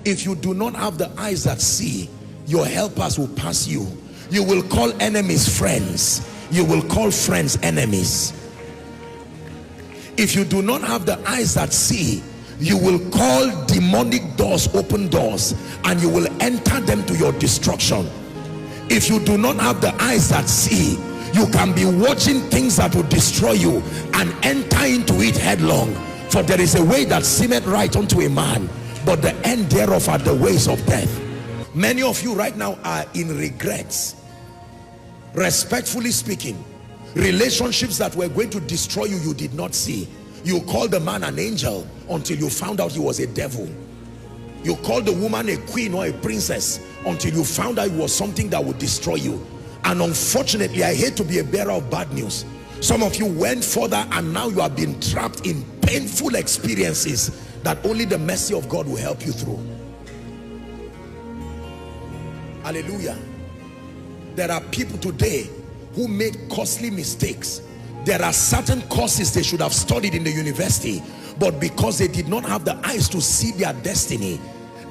If you do not have the eyes that see, your helpers will pass you. You will call enemies friends. You will call friends enemies. If you do not have the eyes that see, you will call demonic doors open doors, and you will enter them to your destruction. If you do not have the eyes that see, you can be watching things that will destroy you and enter into it headlong. For there is a way that seemeth right unto a man, but the end thereof are the ways of death. Many of you right now are in regrets. Respectfully speaking, relationships that were going to destroy you, you did not see. You called the man an angel until you found out he was a devil. You called the woman a queen or a princess until you found out it was something that would destroy you. And unfortunately, I hate to be a bearer of bad news, some of you went further and now you have been trapped in painful experiences that only the mercy of God will help you through. Hallelujah. There are people today who made costly mistakes. There are certain courses they should have studied in the university, but because they did not have the eyes to see their destiny,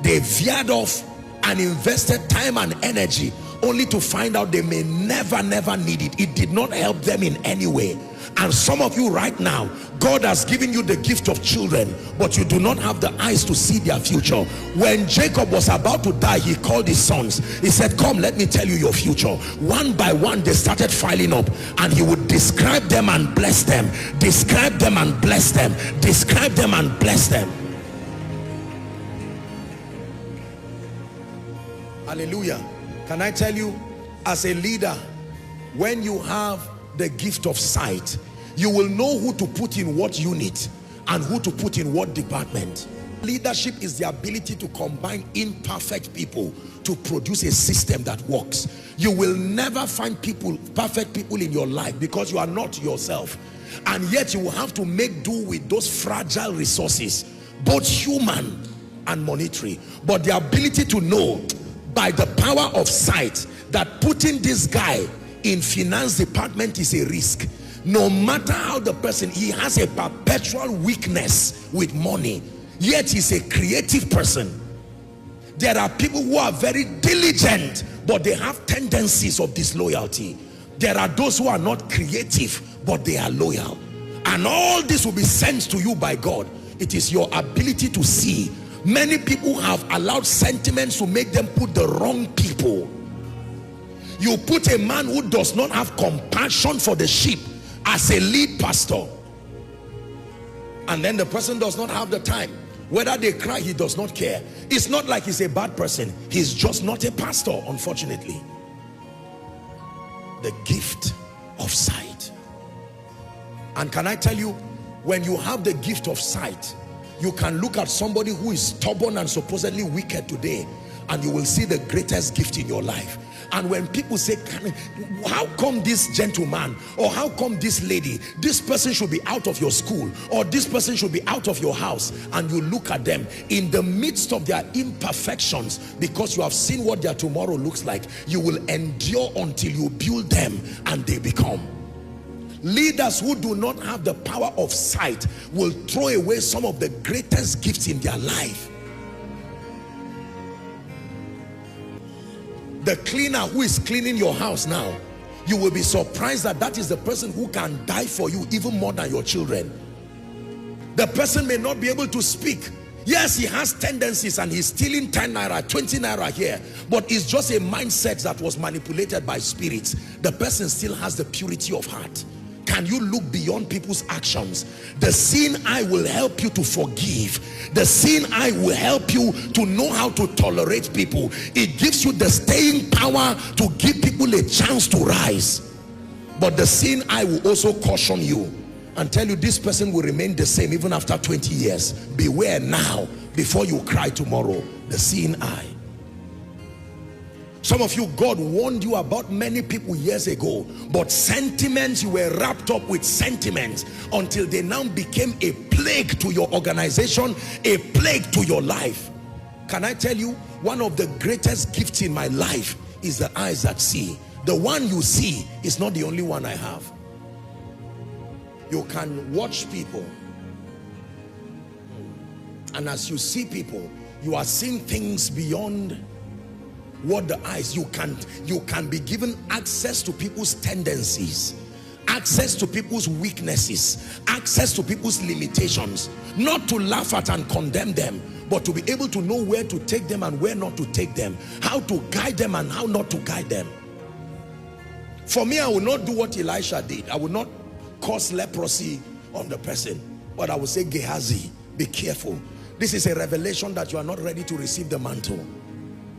they veered off and invested time and energy only to find out they may never need it. It did not help them in any way. And some of you right now, God has given you the gift of children, but you do not have the eyes to see their future. When Jacob was about to die, he called his sons. He said, come, let me tell you your future. One by one, they started filing up, and he would describe them and bless them, describe them and bless them, describe them and bless them. Hallelujah. Can I tell you, as a leader, when you have the gift of sight, you will know who to put in what unit and who to put in what department. Leadership is the ability to combine imperfect people to produce a system that works. You will never find perfect people in your life, because you are not yourself. And yet you will have to make do with those fragile resources, both human and monetary. But the ability to know by the power of sight that putting this guy in finance department is a risk. No matter how the person, he has a perpetual weakness with money, yet he's a creative person. There are people who are very diligent, but they have tendencies of disloyalty. There are those who are not creative, but they are loyal. And all this will be sent to you by God. It is your ability to see. Many people have allowed sentiments to make them put the wrong people. You put a man who does not have compassion for the sheep as a lead pastor, and then the person does not have the time. Whether they cry, he does not care. It's not like he's a bad person. He's just not a pastor, unfortunately. The gift of sight. And can I tell you, when you have the gift of sight, you can look at somebody who is stubborn and supposedly wicked today, and you will see the greatest gift in your life. And when people say, how come this gentleman, or how come this lady, this person should be out of your school, or this person should be out of your house, and you look at them in the midst of their imperfections, because you have seen what their tomorrow looks like, you will endure until you build them and they become. Leaders who do not have the power of sight will throw away some of the greatest gifts in their life. The cleaner who is cleaning your house now, you will be surprised that that is the person who can die for you even more than your children. The person may not be able to speak. Yes, he has tendencies and he's stealing 10 naira, 20 naira here, but it's just a mindset that was manipulated by spirits. The person still has the purity of heart. Can you look beyond people's actions? The seeing eye will help you to forgive. The seeing eye will help you to know how to tolerate people. It gives you the staying power to give people a chance to rise. But the seeing eye will also caution you and tell you this person will remain the same even after 20 years. Beware now before you cry tomorrow. The seeing eye. Some of you, God warned you about many people years ago, but sentiments, you were wrapped up with sentiments until they now became a plague to your organization, a plague to your life. Can I tell you, one of the greatest gifts in my life is the eyes that see. The one you see is not the only one I have. You can watch people, and as you see people, You are seeing things beyond what the eyes. You can be given access to people's tendencies, access to people's weaknesses, access to people's limitations, not to laugh at and condemn them, but to be able to know where to take them and where not to take them, how to guide them and how not to guide them. For me, I will not do what Elisha did. I will not cause leprosy on the person, but I will say, Gehazi, be careful. This is a revelation that you are not ready to receive the mantle.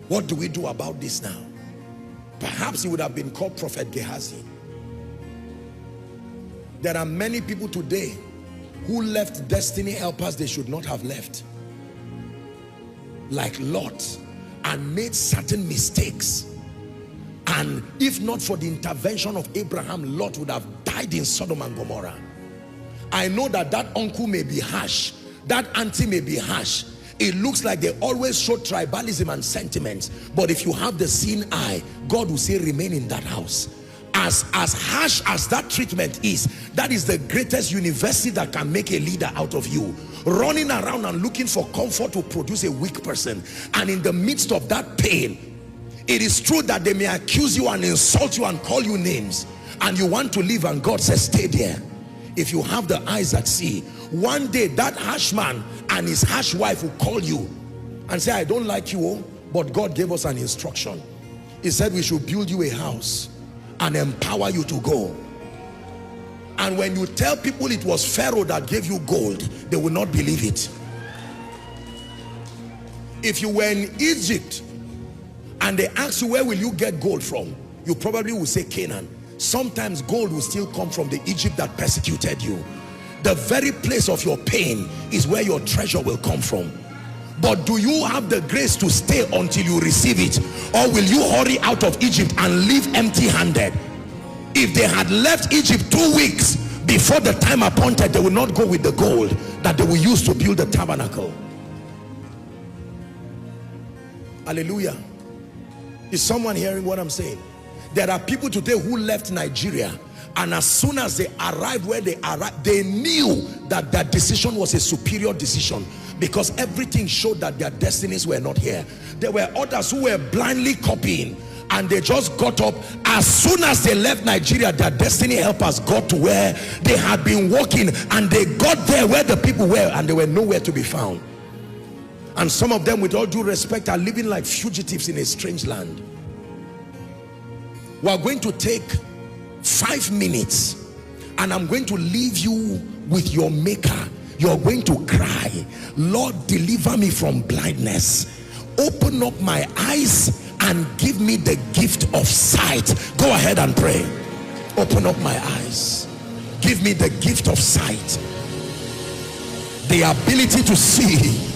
What do we do about this now? Perhaps he would have been called Prophet Gehazi. There are many people today who left destiny helpers they should not have left, like Lot, and made certain mistakes. And if not for the intervention of Abraham, Lot would have died in Sodom and Gomorrah. I know that uncle may be harsh, that auntie may be harsh. It looks like they always show tribalism and sentiments, but if you have the seeing eye, God will say, remain in that house. As harsh as that treatment is, that is the greatest university that can make a leader out of you. Running around and looking for comfort to produce a weak person, and in the midst of that pain, it is true that they may accuse you and insult you and call you names, and you want to leave, and God says, stay there. If you have the eyes that see, one day that harsh man and his harsh wife will call you and say, I don't like you, but God gave us an instruction. He said we should build you a house and empower you to go. And when you tell people it was Pharaoh that gave you gold, they will not believe it. If you were in Egypt and they ask you, where will you get gold from? You probably will say Canaan. Sometimes gold will still come from the Egypt that persecuted you. The very place of your pain is where your treasure will come from. But do you have the grace to stay until you receive it? Or will you hurry out of Egypt and leave empty-handed? If they had left Egypt 2 weeks before the time appointed, they would not go with the gold that they will use to build the tabernacle. Hallelujah. Is someone hearing what I'm saying? There are people today who left Nigeria, and as soon as they arrived where they arrived, they knew that their decision was a superior decision, because everything showed that their destinies were not here. There were others who were blindly copying, and they just got up. As soon as they left Nigeria, their destiny helpers got to where they had been walking, and they got there where the people were, and they were nowhere to be found. And some of them, with all due respect, are living like fugitives in a strange land. We are going to take 5 minutes, and I'm going to leave you with your maker. You're going to cry, Lord, deliver me from blindness. Open up my eyes and give me the gift of sight. Go ahead and pray. Open up my eyes. Give me the gift of sight. The ability to see.